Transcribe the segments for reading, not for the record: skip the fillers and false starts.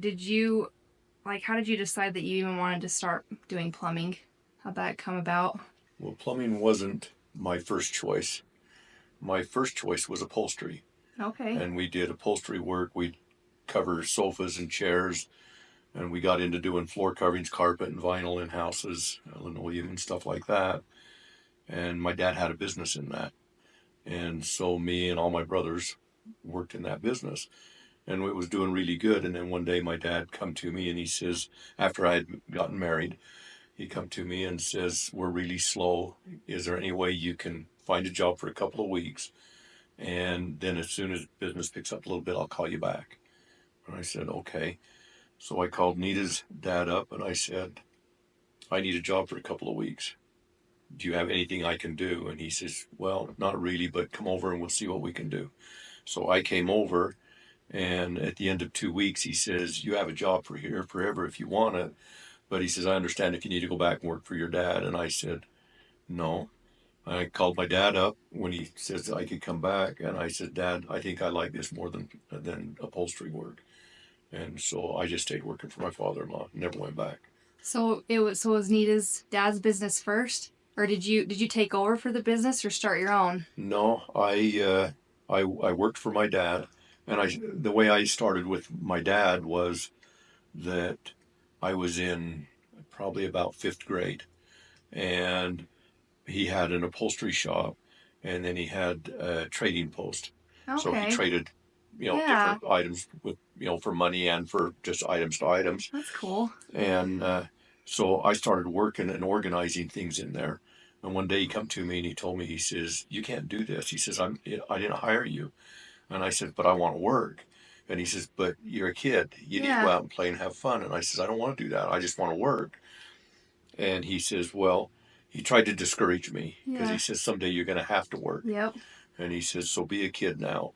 did you, like, how did you decide that you even wanted to start doing plumbing? How'd that come about? Well, plumbing wasn't my first choice. My first choice was upholstery. Okay. And we did upholstery work. We'd cover sofas and chairs, and we got into doing floor coverings, carpet and vinyl in houses, linoleum and stuff like that. And my dad had a business in that. And so me and all my brothers worked in that business. And it was doing really good. And then one day my dad come to me and he says, after I had gotten married, he come to me and says, we're really slow. Is there any way you can find a job for a couple of weeks? And then as soon as business picks up a little bit, I'll call you back. And I said, okay. So I called Nita's dad up and I said, I need a job for a couple of weeks. Do you have anything I can do? And he says, well, not really, but come over and we'll see what we can do. So I came over, and at the end of 2 weeks, he says, you have a job for here forever if you want it. But he says, I understand if you need to go back and work for your dad. And I said, no. I called my dad up when he says I could come back, and I said, Dad, I think I like this more than upholstery work. And so I just stayed working for my father-in-law, never went back. So it was Nita's dad's business first, or did you take over for the business or start your own? No, I worked for my dad, and the way I started with my dad was that I was in probably about fifth grade, and he had an upholstery shop, and then he had a trading post. So he Okay. traded, Yeah, different items with, for money and for just items to items. that's cool. And so I started working and organizing things in there. And one day he come to me and he told me, he says, you can't do this. He says, I didn't hire you. And I said, but I want to work. And he says, but you're a kid. You need to go Yeah. out and play and have fun. And I says, I don't want to do that. I just want to work. And he says, well, he tried to discourage me because he Yeah. says, someday you're going to have to work. Yep. And he says, so be a kid now.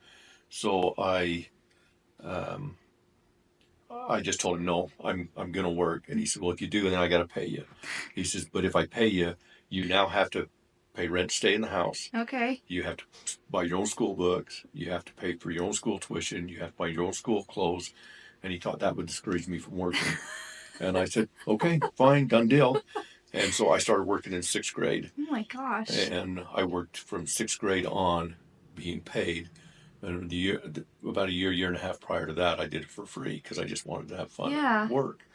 So um, I just told him, no, I'm going to work. And he said, well, if you do, then I got to pay you. He says, but if I pay you, you now have to pay rent, stay in the house. Okay. You have to buy your own school books. You have to pay for your own school tuition. You have to buy your own school clothes. And he thought that would discourage me from working. And I said, okay, fine, done deal. And so I started working in sixth grade. Oh my gosh. And I worked from sixth grade on being paid. And about a year and a half prior to that, I did it for free because I just wanted to have fun Yeah. and work.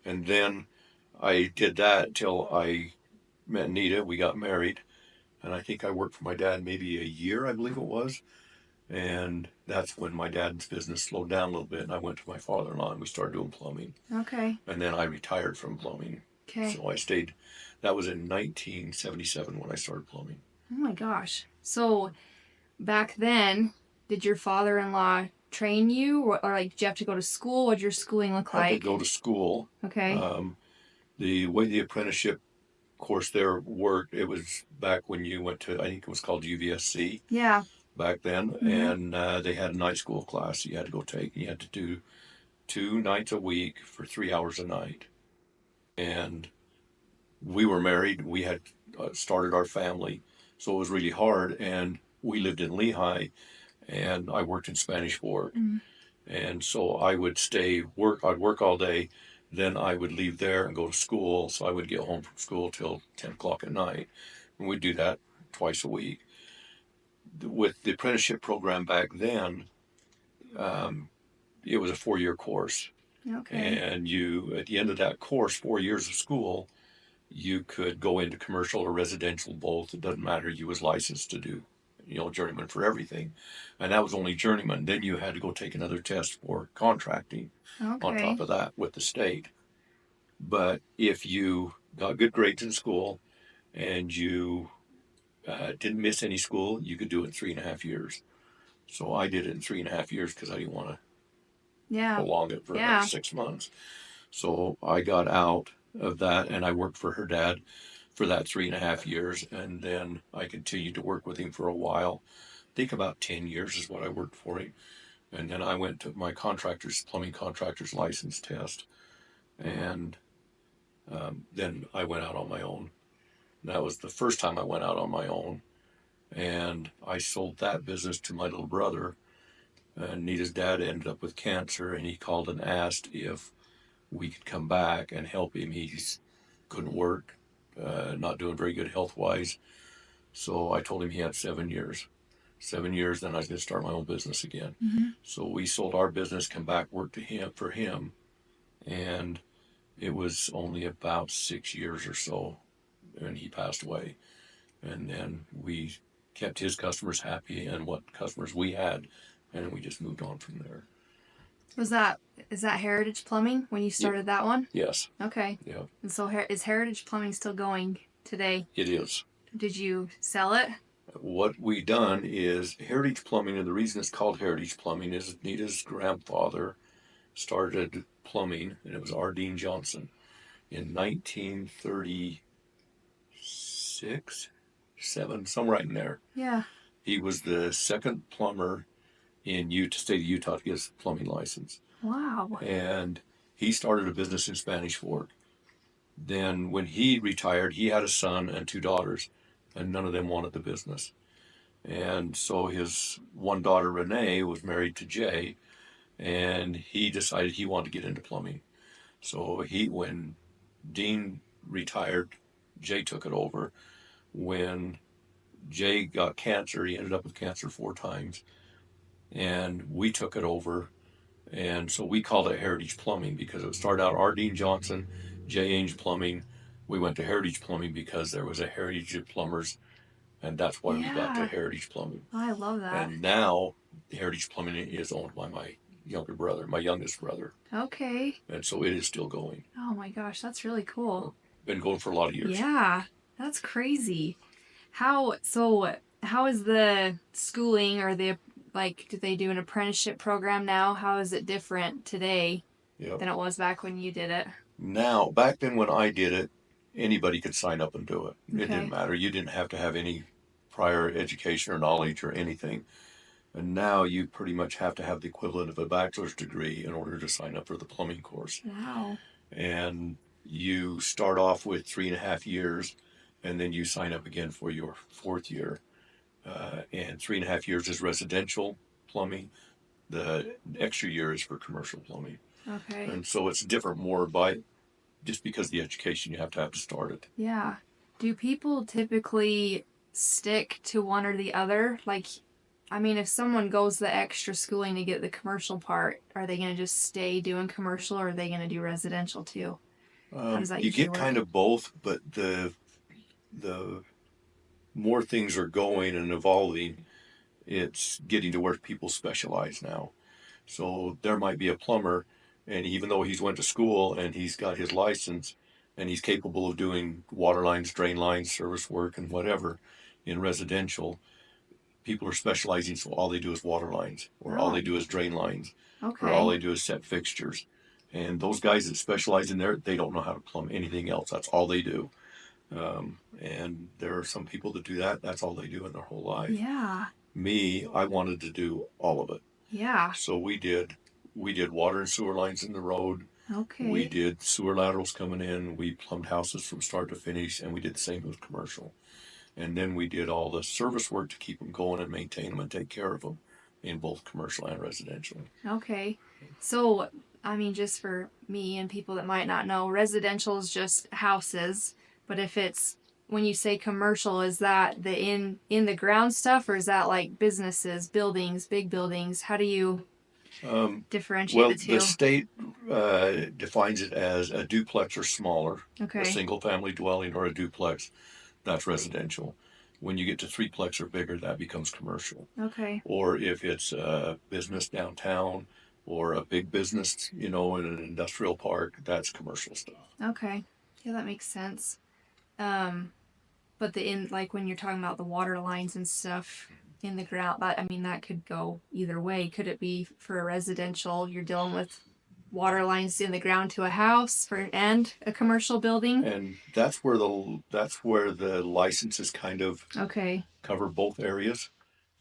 And then I did that till I met Nita. We got married, and I think I worked for my dad maybe a year, I believe it was. And that's when my dad's business slowed down a little bit, and I went to my father-in-law and we started doing plumbing. Okay. And then I retired from plumbing. Okay. So I stayed. That was in 1977 when I started plumbing. Oh my gosh. So back then, did your father-in-law train you, or like, did you have to go to school? What did your schooling look Had to like? go to school. Okay. The way the apprenticeship course there worked, it was back when you went to, I think it was called UVSC Yeah. back then, Mm-hmm. and they had a night school class you had to go take. You had to do 2 nights a week for 3 hours a night. And we were married. We had started our family, so it was really hard. And we lived in Lehigh, and I worked in Spanish Fork. Mm-hmm. And so I would stay work. I'd work all day, then I would leave there and go to school. So I would get home from school till 10 o'clock at night, and we'd do that twice a week. With the apprenticeship program back then, um, it was a 4 year course, Okay. and you at the end of that course, 4 years of school, you could go into commercial or residential both. It doesn't matter. You was licensed to do, journeyman for everything, and that was only journeyman. Then you had to go take another test for contracting on Okay. top of that with the state. But if you got good grades in school and you didn't miss any school, you could do it in 3.5 years. So I did it in 3.5 years because I didn't want to Yeah. prolong it for another Yeah. 6 months. So I got out of that and I worked for her dad for that 3.5 years. And then I continued to work with him for a while. I think about 10 years is what I worked for him. And then I went to my plumbing contractor's license test. And then I went out on my own. That was the first time I went out on my own. And I sold that business to my little brother. Nita's dad ended up with cancer, and he called and asked if we could come back and help him. He couldn't work, not doing very good health wise. So I told him he had 7 years. 7 years, then I was going to start my own business again. Mm-hmm. So we sold our business, come back, work to him for him, and it was only about 6 years or so, and he passed away. And then we kept his customers happy and what customers we had, and we just moved on from there. Is that Heritage Plumbing when you started that one? Yes. Okay. Yeah. And so is Heritage Plumbing still going today? It is. Did you sell it? What we done is Heritage Plumbing, and the reason it's called Heritage Plumbing is Nita's grandfather started plumbing, and it was R. Dean Johnson in 1936, 7, somewhere right in there. Yeah. He was the second plumber in state of Utah to get his plumbing license. Wow. And he started a business in Spanish Fork. Then when he retired, he had a son and 2 daughters, and none of them wanted the business. And so his one daughter, Renee, was married to Jay, and he decided he wanted to get into plumbing. So when Dean retired, Jay took it over. When Jay got cancer, he ended up with cancer 4 times, and we took it over. And so we called it Heritage Plumbing because it started out R. Dean Johnson, J. Ainge Plumbing. We went to Heritage Plumbing because there was a Heritage of Plumbers, and that's why we got to Heritage Plumbing. Oh, I love that. And now Heritage Plumbing is owned by my youngest brother. Okay. And so it is still going. Oh my gosh, that's really cool. Been going for a lot of years. Yeah, that's crazy. How is the schooling or do they do an apprenticeship program now? How is it different today than it was back when you did it? Now, back then when I did it, anybody could sign up and do it. Okay. It didn't matter. You didn't have to have any prior education or knowledge or anything. And now you pretty much have to have the equivalent of a bachelor's degree in order to sign up for the plumbing course. Wow. And you start off with 3.5 years, and then you sign up again for your 4th year. And 3.5 years is residential plumbing. The extra year is for commercial plumbing. Okay. And so it's different just because the education you have to start it. Yeah. Do people typically stick to one or the other? If someone goes the extra schooling to get the commercial part, are they going to just stay doing commercial, or are they going to do residential too? How does that you usually get work? kind of both, but the more things are going and evolving, it's getting to where people specialize now. So there might be a plumber, and even though he's went to school and he's got his license and he's capable of doing water lines, drain lines, service work, and whatever in residential, people are specializing, so all they do is water lines, or all they do is drain lines, Okay. or all they do is set fixtures. And those guys that specialize in there, they don't know how to plumb anything else. That's all they do. And there are some people that do that. That's all they do in their whole life. Yeah. Me, I wanted to do all of it. Yeah. So we did water and sewer lines in the road. Okay. We did sewer laterals coming in. We plumbed houses from start to finish, and we did the same with commercial. And then we did all the service work to keep them going and maintain them and take care of them in both commercial and residential. Okay. So, just for me and people that might not know, residential is just houses. But when you say commercial, is that the in the ground stuff, or is that like businesses, buildings, big buildings? How do you differentiate the two? The state defines it as a duplex or smaller, Okay. a single family dwelling or a duplex. That's residential. When you get to 3-plex or bigger, that becomes commercial. Okay. Or if it's a business downtown or a big business, in an industrial park, that's commercial stuff. Okay. Yeah, that makes sense. But when you're talking about the water lines and stuff in the ground, that could go either way. Could it be for a residential, you're dealing with water lines in the ground to a house and a commercial building? And that's where the licenses kind of cover both areas,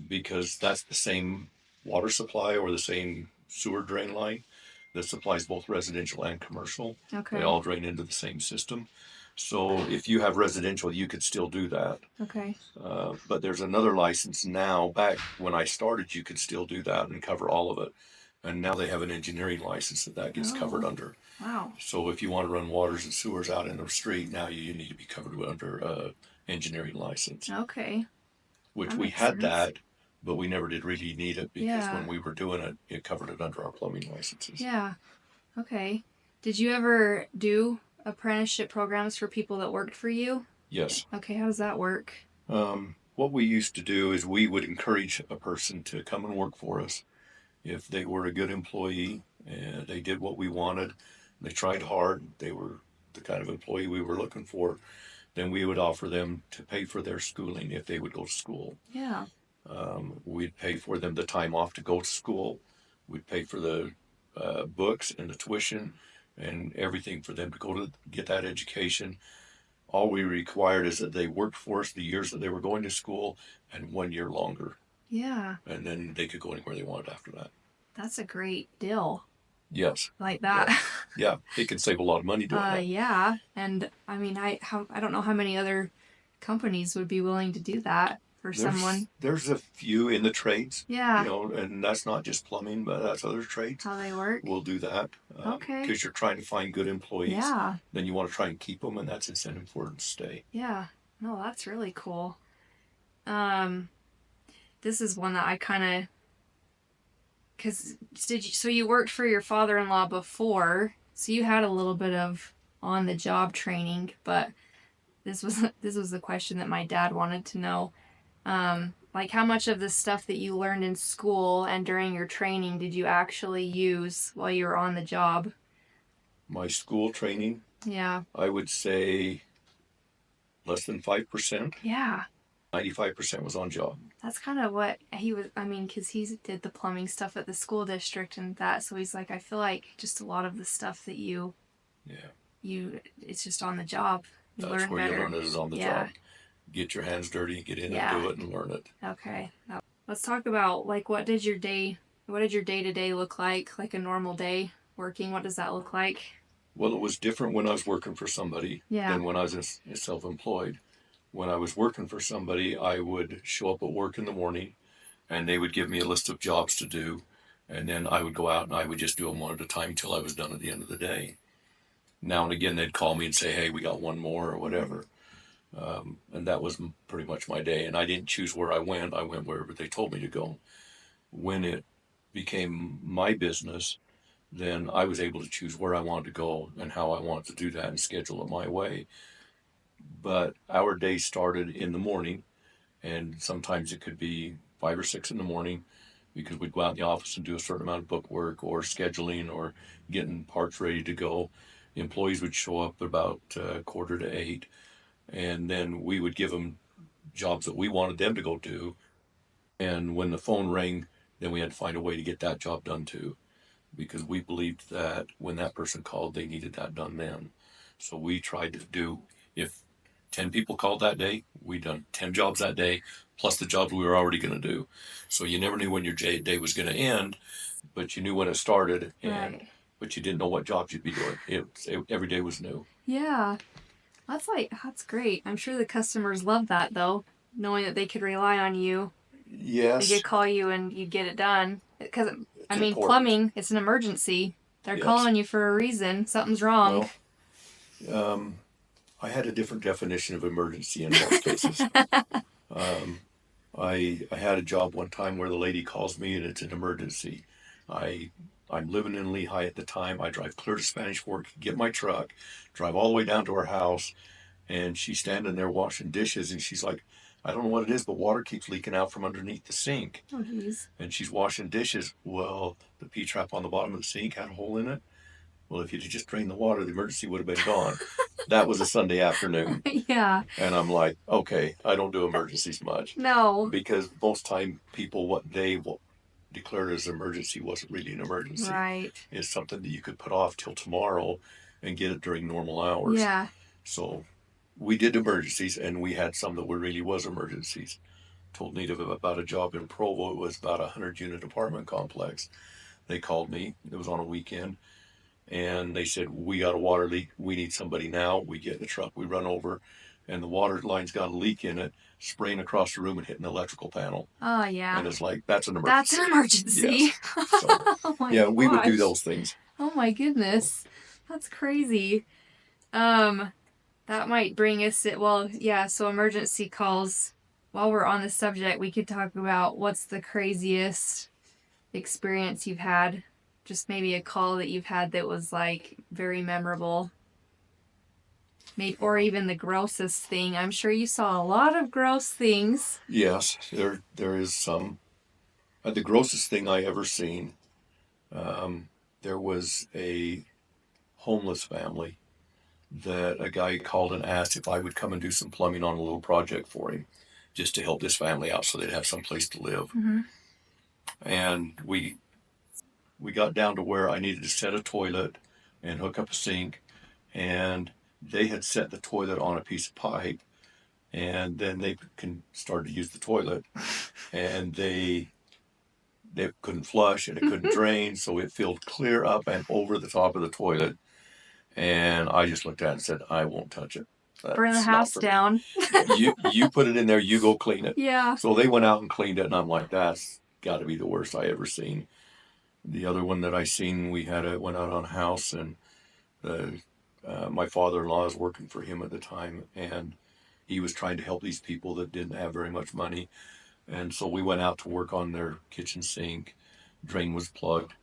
because that's the same water supply or the same sewer drain line that supplies both residential and commercial. Okay. They all drain into the same system. So if you have residential, you could still do that. Okay. But there's another license now. Back when I started, you could still do that and cover all of it. And now they have an engineering license that gets covered Oh, under. wow. So if you want to run waters and sewers out in the street, now you need to be covered under engineering license, Okay. which That we makes had sense. that, but we never did really need it because Yeah. when we were doing it, it covered it under our plumbing licenses. Yeah. Okay. Did you ever do apprenticeship programs for people that worked for you? Yes. Okay, how does that work? What we used to do is we would encourage a person to come and work for us if they were a good employee and they did what we wanted, they tried hard, they were the kind of employee we were looking for, then we would offer them to pay for their schooling if they would go to school. Yeah. We'd pay for them the time off to go to school. We'd pay for the books and the tuition and everything for them to go to get that education. All we required is that they worked for us the years that they were going to school and 1 year longer. Yeah. And then they could go anywhere they wanted after that. That's a great deal. Yes. Like that. Yeah, it can save a lot of money doing that. Yeah. And I mean, I don't know how many other companies would be willing to do that for someone. There's a few in the trades. Yeah. You know, and that's not just plumbing, but that's other trades. How they work. We'll do that. Okay. Because you're trying to find good employees. Yeah. Then you want to try and keep them, and that's incentive for them to stay. Yeah. No, that's really cool. This is one that I kind of, because so you worked for your father-in-law before, so you had a little bit of on-the-job training, but this was the question that my dad wanted to know. Like, how much of the stuff that you learned in school and during your training did you actually use while you were on the job? My school training, Yeah. I would say less than 5%. Yeah. 95% was on job. That's kind of what he was, I mean, because he did the plumbing stuff at the school district and that, so he's like, I feel like just a lot of the stuff that it's just on the job. You That's learn where better. you learn it is on the job. Get your hands dirty, get in and do it and learn it. Okay. Let's talk about, like, what did your day-to-day look like a normal day working? What does that look like? Well, it was different when I was working for somebody than when I was self-employed. When I was working for somebody, I would show up at work in the morning and they would give me a list of jobs to do. And then I would go out and I would just do them one at a time until I was done at the end of the day. Now and again, they'd call me and say, hey, we got one more or whatever. And that was pretty much my day. And I didn't choose where I went. I went wherever they told me to go. When it became my business, then I was able to choose where I wanted to go and how I wanted to do that and schedule it my way. But our day started in the morning, and sometimes it could be 5 or 6 in the morning because we'd go out in the office and do a certain amount of book work or scheduling or getting parts ready to go. The employees would show up about 7:45, and then we would give them jobs that we wanted them to go do. And when the phone rang, then we had to find a way to get that job done too, because we believed that when that person called, they needed that done then. So we tried to do, if 10 people called that day, we done 10 jobs that day, plus the jobs we were already going to do. So you never knew when your day was going to end, but you knew when it started, but you didn't know what jobs you'd be doing. Every day was new. Yeah. That's great. I'm sure the customers love that, though, knowing that they could rely on you. Yes. They could call you and you'd get it done. Because, I mean, important. Plumbing, it's an emergency. They're calling you for a reason. Something's wrong. Well, I had a different definition of emergency in most cases. I had a job one time where the lady calls me and it's an emergency. I'm living in Lehigh at the time. I drive clear to Spanish Fork, get my truck, drive all the way down to her house, and she's standing there washing dishes, and she's like, I don't know what it is, but water keeps leaking out from underneath the sink. Oh, geez. And she's washing dishes. Well, the P-trap on the bottom of the sink had a hole in it. Well, if you'd just drained the water, the emergency would have been gone. That was a Sunday afternoon. Yeah. And I'm like, okay, I don't do emergencies much. No. Because most time people, what they declared as an emergency wasn't really an emergency. Right. It's something that you could put off till tomorrow and get it during normal hours. Yeah. So we did emergencies, and we had some that really was emergencies. Told Nita about a job in Provo. It was about a 100-unit apartment complex. They called me. It was on a weekend. and they said, we got a water leak. We need somebody now. We get in the truck, we run over, and the water line's got a leak in it, spraying across the room and hitting the electrical panel. Oh, yeah. And it's like, that's an That's emergency. an emergency. Yes. So, Oh my yeah, we would do gosh. those things. Oh my goodness. That's crazy. That might bring us to, well, yeah, so emergency calls. While we're on the subject, we could talk about what's the craziest experience you've had. Just maybe a call that you've had that was like very memorable. Maybe, or even the grossest thing. I'm sure you saw a lot of gross things. Yes, there is some. The grossest thing I ever seen, there was a homeless family that a guy called and asked if I would come and do some plumbing on a little project for him, just to help this family out so they'd have some place to live. Mm-hmm. And we got down to where I needed to set a toilet and hook up a sink, and they had set the toilet on a piece of pipe, and then they can start to use the toilet, and they couldn't flush and it couldn't drain, so it filled clear up and over the top of the toilet. And I just looked at it and said, I won't touch it. Burn the That's not house for me. down. You put it in there, you go clean it. Yeah. So they went out and cleaned it, and I'm like, that's got to be the worst I ever seen. The other one that I seen, went out on a house, and my father-in-law was working for him at the time, and he was trying to help these people that didn't have very much money. And so we went out to work on their kitchen sink. Drain was plugged,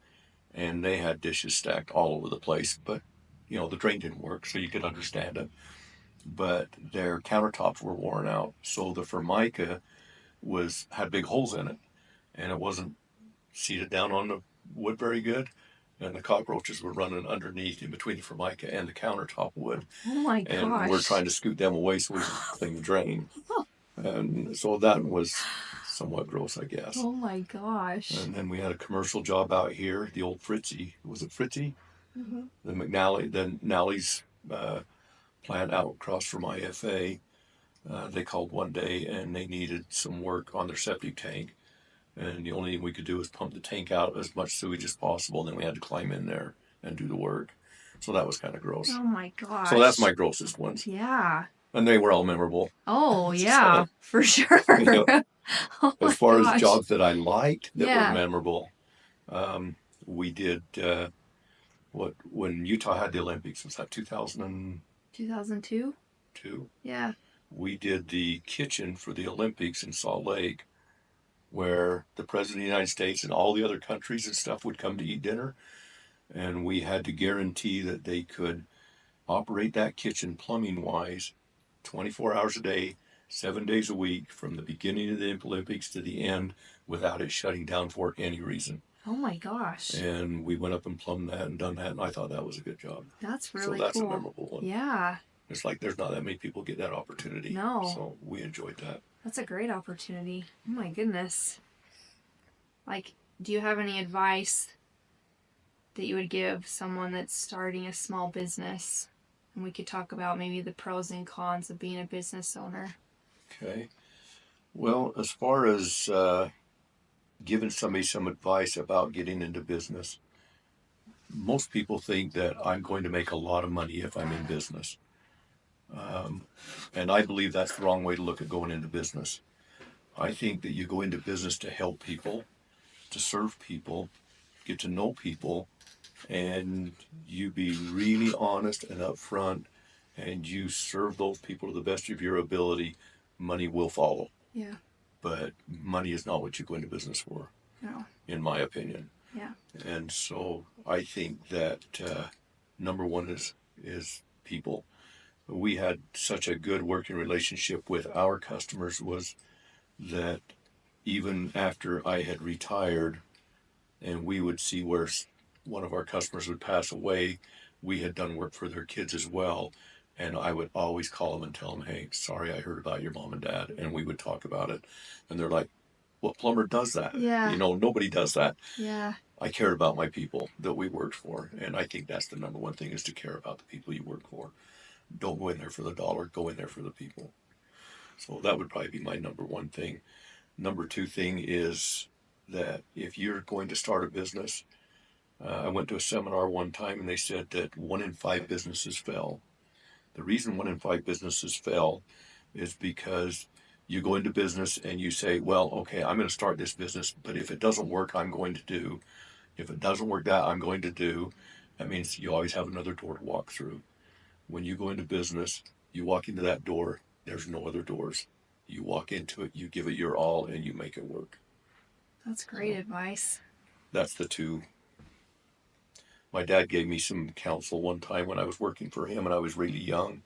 and they had dishes stacked all over the place. But, the drain didn't work, so you could understand it. But their countertops were worn out, so the formica had big holes in it, and it wasn't seated down on the wood very good. And the cockroaches were running underneath in between the formica and the countertop wood. Oh my gosh. And we're trying to scoot them away so we can clean the drain. And so that was somewhat gross, I guess. Oh my gosh. And then we had a commercial job out here, the old Fritzy. Was it Fritzy? Mm-hmm. The Nally's plant out across from IFA. They called one day and they needed some work on their septic tank. And the only thing we could do was pump the tank out as much sewage as possible. And then we had to climb in there and do the work. So that was kind of gross. Oh my gosh. So that's my grossest ones. Yeah. And they were all memorable. Oh, yeah, So, for sure. Oh as far gosh. as jobs that I liked that Yeah. were memorable, we did when Utah had the Olympics, was that 2002? 2002? Yeah. We did the kitchen for the Olympics in Salt Lake, where the President of the United States and all the other countries and stuff would come to eat dinner. And we had to guarantee that they could operate that kitchen plumbing wise 24 hours a day, 7 days a week, from the beginning of the Olympics to the end, without it shutting down for any reason. Oh my gosh. And we went up and plumbed that and done that, and I thought that was a good job. That's really cool. So that's cool. a memorable one. Yeah. It's like there's not that many people get that opportunity. No. So we enjoyed that. That's a great opportunity. Oh my goodness. Like, do you have any advice that you would give someone that's starting a small business? And we could talk about maybe the pros and cons of being a business owner. Okay. Well, as far as giving somebody some advice about getting into business, most people think that I'm going to make a lot of money if I'm in business. And I believe that's the wrong way to look at going into business. I think that you go into business to help people, to serve people, get to know people, and you be really honest and upfront, and you serve those people to the best of your ability. Money will follow. Yeah. But money is not what you go into business for. No. In my opinion. Yeah. And so I think that number one is people. We had such a good working relationship with our customers, was that even after I had retired and we would see where one of our customers would pass away, we had done work for their kids as well. And I would always call them and tell them, hey, sorry, I heard about your mom and dad. And we would talk about it. And they're like, well, Plumber does that. Yeah. Nobody does that. Yeah. I cared about my people that we worked for. And I think that's the number one thing, is to care about the people you work for. Don't go in there for the dollar, go in there for the people. So that would probably be my number one thing. Number two thing is that if you're going to start a business, I went to a seminar one time and they said that 1 in 5 businesses fail. The reason 1 in 5 businesses fail is because you go into business and you say, well, okay, I'm going to start this business, but if it doesn't work, I'm going to do. If it doesn't work, that I'm going to do. That means you always have another door to walk through. When you go into business, you walk into that door, there's no other doors. You walk into it, you give it your all, and you make it work. That's great So advice. that's the two. My dad gave me some counsel one time when I was working for him and I was really young.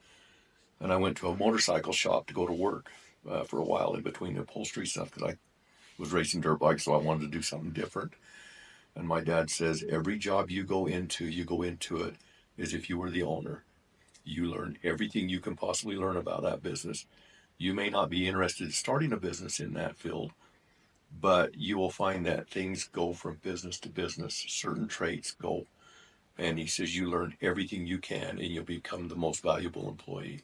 And I went to a motorcycle shop to go to work for a while in between the upholstery stuff because I was racing dirt bikes, so I wanted to do something different. And my dad says, every job you go into it as if you were the owner. You learn everything you can possibly learn about that business. You may not be interested in starting a business in that field, but you will find that things go from business to business. Certain traits go. And he says, you learn everything you can and you'll become the most valuable employee.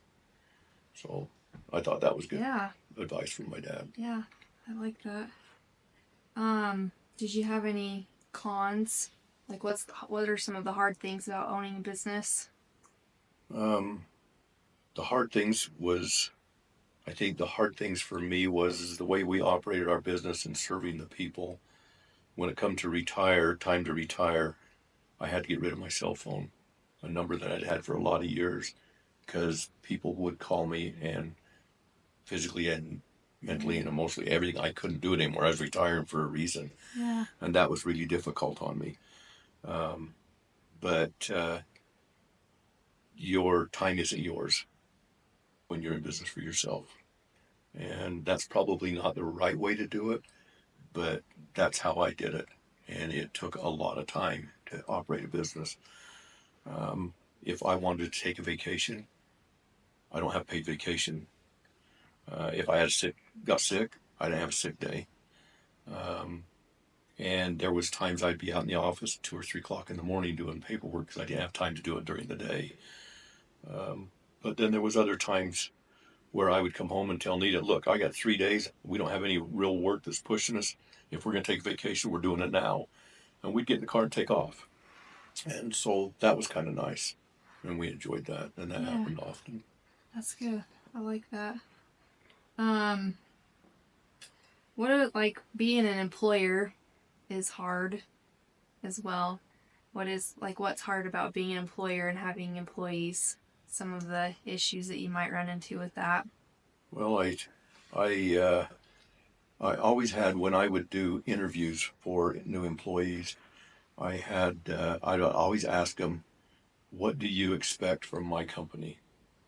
So I thought that was good Yeah. advice from my dad. Yeah. I like that. Did you have any cons? Like, what are some of the hard things about owning a business? Um, the hard things was, I think the hard things for me was is the way we operated our business and serving the people. When it come to time to retire, I had to get rid of my cell phone, a number that I'd had for a lot of years, because people would call me and physically and mentally and emotionally everything. I couldn't do it anymore. I was retiring for a reason, Yeah. and that was really difficult on me. But your time isn't yours when you're in business for yourself. And that's probably not the right way to do it, but that's how I did it. And it took a lot of time to operate a business. If I wanted to take a vacation, I don't have paid vacation. If I got sick, I didn't have a sick day. And there was times I'd be out in the office 2 or 3 o'clock in the morning doing paperwork because I didn't have time to do it during the day. But then there was other times where I would come home and tell Nita, look, I got 3 days. We don't have any real work that's pushing us. If we're going to take vacation, we're doing it now. And we'd get in the car and take off. And so that was kind of nice. And we enjoyed that. And that Yeah. happened often. That's good. I like that. Um, what are, like, being an employer is hard as well. What's hard about being an employer and having employees? Some of the issues that you might run into with that. Well, I, uh, I always had, when I would do interviews for new employees, I'd always ask them, what do you expect from my company?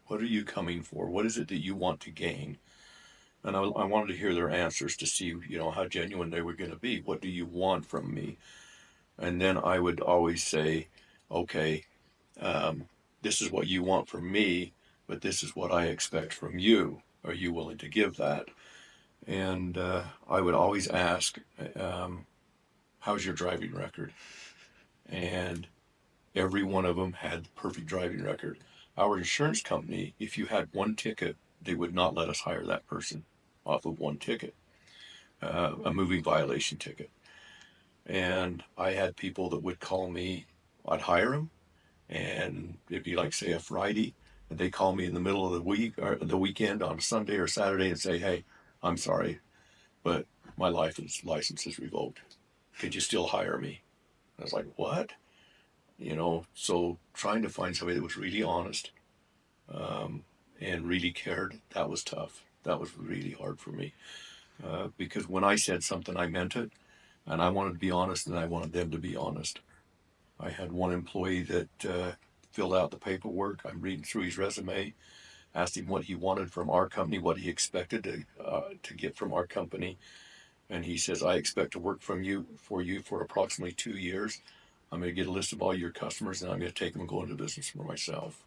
What are you coming for? What is it that you want to gain? And I wanted to hear their answers to see, how genuine they were going to be. What do you want from me? And then I would always say, okay, um, this is what you want from me, but this is what I expect from you. Are you willing to give that? And I would always ask, um, how's your driving record? And every one of them had the perfect driving record. Our insurance company, if you had one ticket, they would not let us hire that person off of one ticket, a moving violation ticket. And I had people that would call me, I'd hire them, and it'd be like, say, a Friday, and they call me in the middle of the week or the weekend on a Sunday or Saturday and say, hey, I'm sorry, but my license is revoked. Could you still hire me? I was like, what? So trying to find somebody that was really honest and really cared, that was tough. That was really hard for me because when I said something, I meant it, and I wanted to be honest, and I wanted them to be honest. I had one employee that filled out the paperwork. I'm reading through his resume, asked him what he wanted from our company, what he expected to get from our company, and he says, "I expect to work for you for approximately 2 years. I'm going to get a list of all your customers, and I'm going to take them and go into business for myself."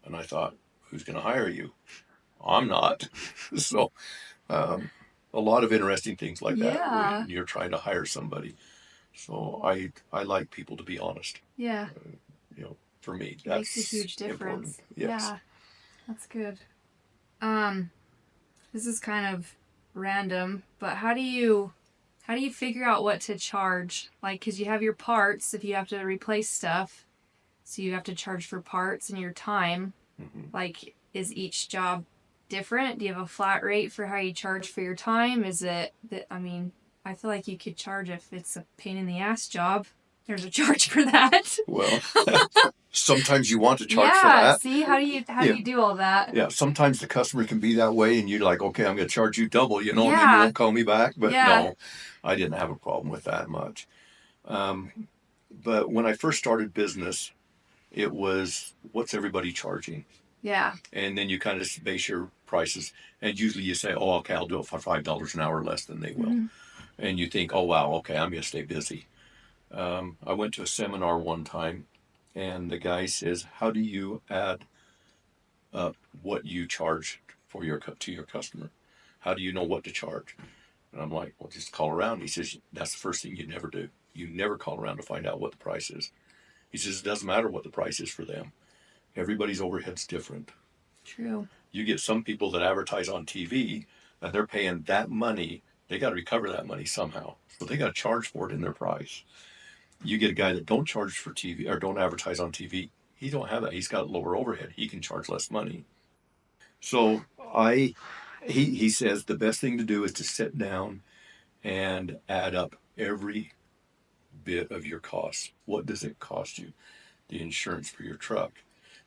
And I thought, who's going to hire you? I'm not. So a lot of interesting things like that when Yeah. you're trying to hire somebody. So I like people to be honest. Yeah. For me, It makes a that's huge important. difference. Yes. Yeah. That's good. Um, this is kind of random, but How do you figure out what to charge? Like, because you have your parts if you have to replace stuff. So you have to charge for parts and your time. Mm-hmm. Like, is each job different? Do you have a flat rate for how you charge for your time? Is it that, I mean, I feel like you could charge if it's a pain in the ass job. There's a charge for that. Well, sometimes you want to charge for Yeah. that. See, how do you Yeah. do all that? Yeah, sometimes the customer can be that way, and you're like, okay, I'm going to charge you double, and then you Yeah. won't call me back. But Yeah. no, I didn't have a problem with that much. But when I first started business, it was what's everybody charging? Yeah. And then you kind of base your prices. And usually you say, oh, okay, I'll do it for $5 an hour less than they will. Mm-hmm. And you think, oh, wow, okay, I'm going to stay busy. I went to a seminar one time, and the guy says, how do you add up what you charge for to your customer? How do you know what to charge? And I'm like, well, just call around. He says, that's the first thing you never do. You never call around to find out what the price is. He says, it doesn't matter what the price is for them. Everybody's overhead's different. True. You get some people that advertise on TV and they're paying that money. They got to recover that money somehow. So they got to charge for it in their price. You get a guy that don't charge for TV or don't advertise on TV. He don't have that. He's got lower overhead. He can charge less money. So he says the best thing to do is to sit down and add up every bit of your costs. What does it cost you? The insurance for your truck,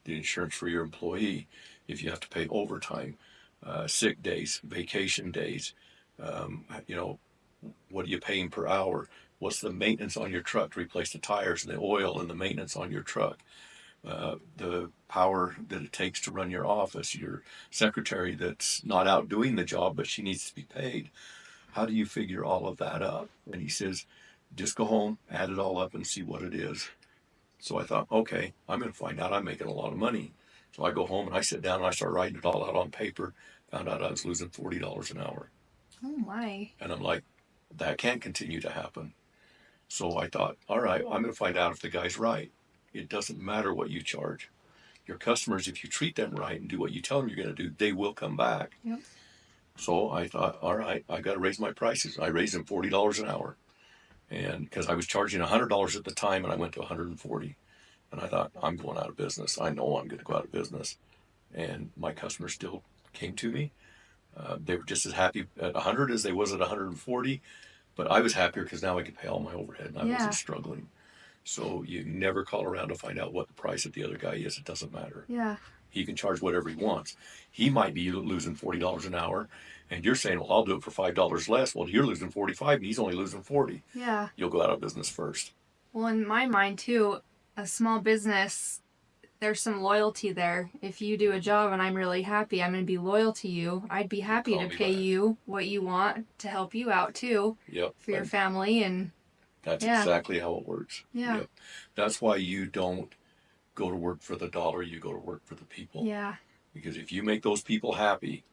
the insurance for your employee, if you have to pay overtime, sick days, vacation days, you know, what are you paying per hour? What's the maintenance on your truck to replace the tires and the oil and the maintenance on your truck? The power that it takes to run your office, your secretary that's not out doing the job, but she needs to be paid. How do you figure all of that up? And he says, just go home, add it all up and see what it is. So I thought, okay, I'm going to find out I'm making a lot of money. So I go home and I sit down and I start writing it all out on paper. Found out I was losing $40 an hour. Oh my. And I'm like, that can't continue to happen. So I thought, all right, I'm going to find out if the guy's right. It doesn't matter what you charge. Your customers, if you treat them right and do what you tell them you're going to do, they will come back. Yep. So I thought, all right, I got to raise my prices. I raised them $40 an hour. And because I was charging $100 at the time and I went to 140. And I thought, I'm going out of business. I know I'm going to go out of business. And my customers still came to me. They were just as happy at 100 as they was at 140. But I was happier because now I could pay all my overhead and I wasn't struggling. So you never call around to find out what the price of the other guy is. It doesn't matter. Yeah. He can charge whatever he wants. He might be losing $40 an hour. And you're saying, well, I'll do it for $5 less. Well, you're losing 45 and he's only losing 40. Yeah. You'll go out of business first. Well, in my mind, too, a small business, there's some loyalty there. If you do a job and I'm really happy, I'm going to be loyal to you. I'd be happy to pay you what you want to help you out, too. Yep. For your family. And that's exactly how it works. Yeah. Yep. That's why you don't go to work for the dollar. You go to work for the people. Yeah. Because if you make those people happy.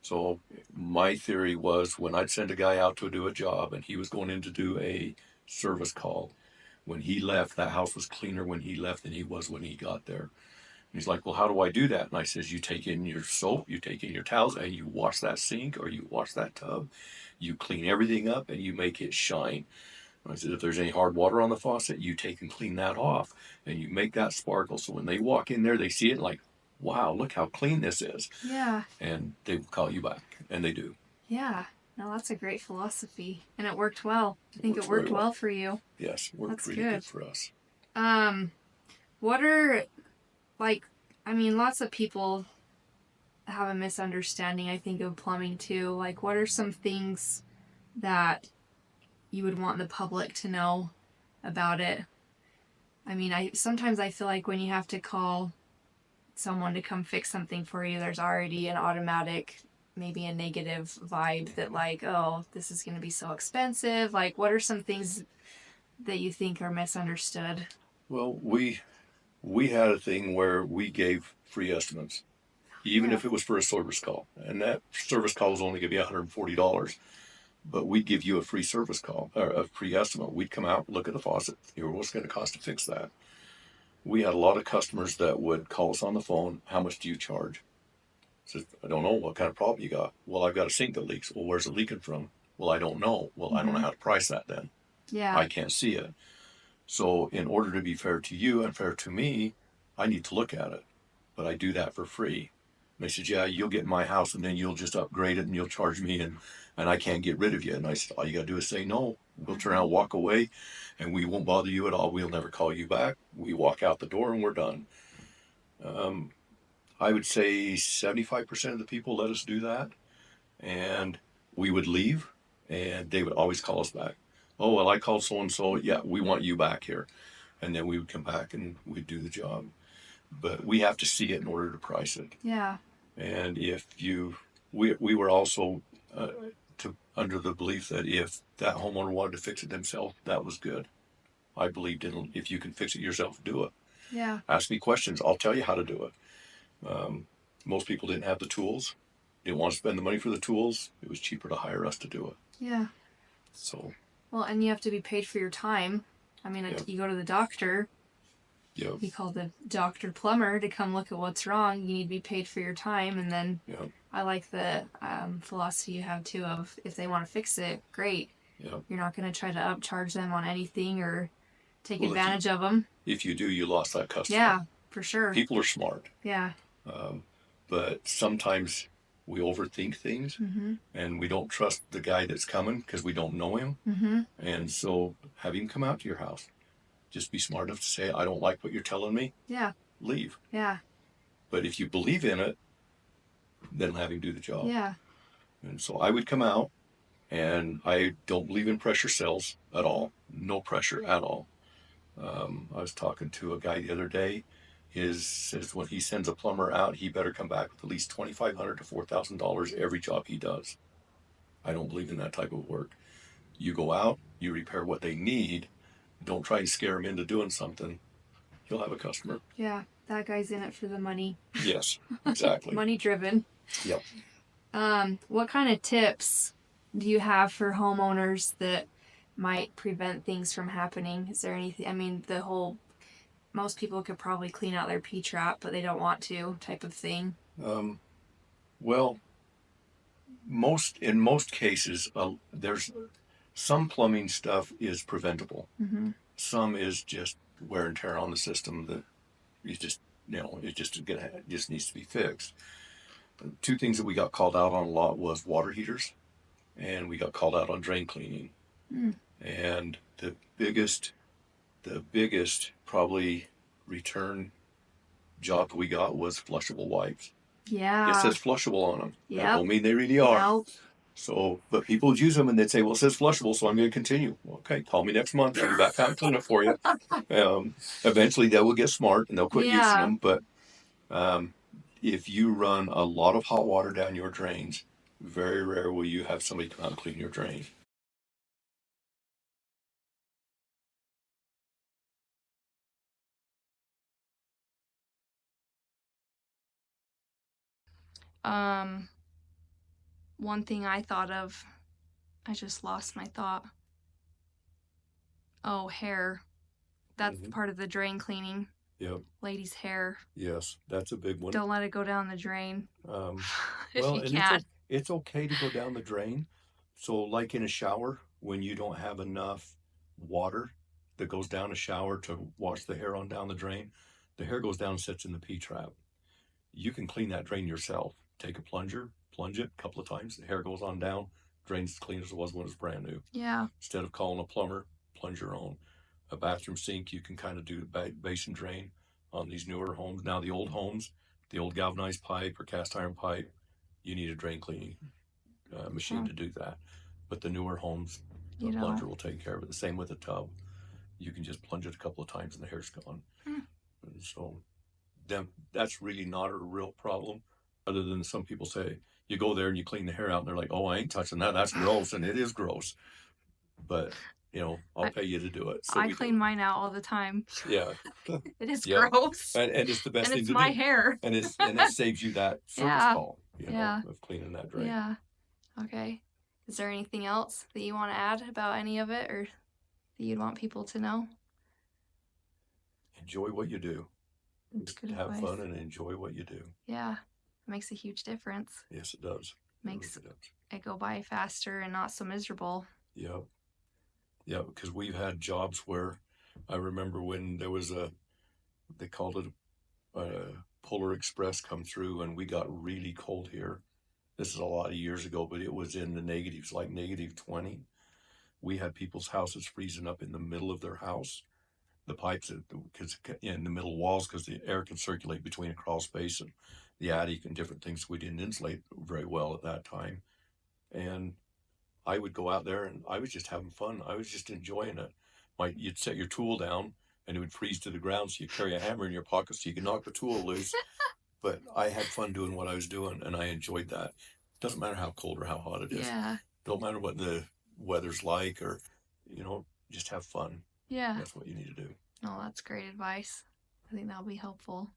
So my theory was when I'd send a guy out to do a job and he was going in to do a service call, when he left, that house was cleaner when he left than he was when he got there. And he's like, well, how do I do that? And I says, you take in your soap, you take in your towels, and you wash that sink or you wash that tub. You clean everything up and you make it shine. And I said, if there's any hard water on the faucet, you take and clean that off and you make that sparkle. So when they walk in there, they see it like, wow, look how clean this is. Yeah. And they will call you back, and they do. Yeah. No, that's a great philosophy, and it worked well. I think it worked well for you. Yes, it worked really good for us. What are, like, I mean, lots of people have a misunderstanding, I think, of plumbing too. Like, what are some things that you would want the public to know about it? I mean, sometimes I feel like when you have to call someone to come fix something for you, there's already an automatic, maybe a negative vibe that like, oh, this is going to be so expensive. Like, what are some things that you think are misunderstood? Well, we had a thing where we gave free estimates, even if it was for a service call. And that service call was only going to be $140. But we'd give you a free service call, or a free estimate. We'd come out, look at the faucet, hear what's going to cost to fix that. We had a lot of customers that would call us on the phone, how much do you charge? I said, I don't know, what kind of problem you got? Well, I've got a sink that leaks. Well, where's it leaking from? Well, I don't know. Well, I don't know how to price that then. Yeah. I can't see it. So in order to be fair to you and fair to me, I need to look at it. But I do that for free. And they said, yeah, you'll get in my house and then you'll just upgrade it and you'll charge me and I can't get rid of you. And I said, all you got to do is say no. We'll turn around, walk away, and we won't bother you at all. We'll never call you back. We walk out the door and we're done. I would say 75% of the people let us do that. And we would leave and they would always call us back. Oh, well, I called so and so. Yeah, we want you back here. And then we would come back and we'd do the job. But we have to see it in order to price it. Yeah. And if you, we were also under the belief that if that homeowner wanted to fix it themselves, that was good. I believed in if you can fix it yourself, do it. Yeah. Ask me questions. I'll tell you how to do it. Most people didn't have the tools, didn't want to spend the money for the tools. It was cheaper to hire us to do it. Yeah. So. Well, and you have to be paid for your time. I mean, Yep. You go to the doctor. Yep. You call the doctor plumber to come look at what's wrong. You need to be paid for your time. And then Yep. I like the philosophy you have too of if they want to fix it, great. Yep. You're not going to try to upcharge them on anything or take Well, advantage of them. If you do, you lost that customer. Yeah, for sure. People are smart. Yeah. But sometimes we overthink things and we don't trust the guy that's coming because we don't know him. And so have him come out to your house. Just be smart enough to say, I don't like what you're telling me. Yeah. Leave. Yeah. But if you believe in it, then have him do the job. Yeah. And so I would come out, and I don't believe in pressure sales at all. No pressure at all. I was talking to a guy the other day. Says when he sends a plumber out, he better come back with at least $2,500 to $4,000 every job he does. I don't believe in that type of work. You go out, you repair what they need. Don't try and scare him into doing something. You'll have a customer. Yeah. That guy's in it for the money. Yes, exactly. Money driven. Yep. What kind of tips do you have for homeowners that might prevent things from happening? Is there anything? I mean, most people could probably clean out their P-trap, but they don't want to, type of thing. Well, in most cases, there's some plumbing stuff is preventable. Some is just wear and tear on the system that you just it just needs to be fixed. Two things that we got called out on a lot was water heaters, and we got called out on drain cleaning. And the biggest probably return job we got was flushable wipes. Yeah. It says flushable on them. Yep. That don't mean they really are. Nope. So, but people would use them and they'd say, well, it says flushable, so I'm going to continue. Okay, call me next month. I'll be back out and clean it for you. Eventually they will get smart and they'll quit using them. But if you run a lot of hot water down your drains, very rare will you have somebody come out and clean your drain. One thing I thought of, I just lost my thought. Oh, hair. That's part of the drain cleaning. Yep. Ladies' hair. Yes, that's a big one. Don't let it go down the drain. If well, you and can. it's okay to go down the drain. So, like in a shower, when you don't have enough water that goes down a shower to wash the hair on down the drain, the hair goes down and sits in the P-trap. You can clean that drain yourself. Take a plunger, plunge it a couple of times, the hair goes on down, drains as clean as it was when it was brand new. Yeah. Instead of calling a plumber, plunge your own. A bathroom sink, you can kind of do the basin drain on these newer homes. Now, the old homes, the old galvanized pipe or cast iron pipe, you need a drain cleaning machine to do that. But the newer homes, the plunger will take care of it. The same with a tub. You can just plunge it a couple of times and the hair's gone. And so that's really not a real problem, other than some people say, you go there and you clean the hair out and they're like, oh, I ain't touching that. That's gross. And it is gross. But, I'll pay you to do it. So I clean mine out all the time. Yeah. It is gross. And it's the best and thing it's to my do. hair. And it saves you that service call, of cleaning that drain. Yeah. Okay. Is there anything else that you want to add about any of it or that you'd want people to know? Enjoy what you do. Just have fun and enjoy what you do. Yeah. It makes a huge difference. Yes, it does. Makes it really does. it go by faster and not so miserable. Yeah, yeah, because we've had jobs where I remember when there was they called it a Polar Express come through, and we got really cold here. This is a lot of years ago, but it was in the negatives, like -20. We had people's houses freezing up in the middle of their house. The pipes, because in the middle walls, because the air can circulate between a crawl space and the attic and different things. We didn't insulate very well at that time. And I would go out there and I was just having fun. I was just enjoying it. You'd set your tool down and it would freeze to the ground, so you carry a hammer in your pocket so you can knock the tool loose. But I had fun doing what I was doing, and I enjoyed that. Doesn't matter how cold or how hot it is. Yeah. Don't matter what the weather's like, or just have fun. Yeah. That's what you need to do. No, that's great advice. I think that'll be helpful.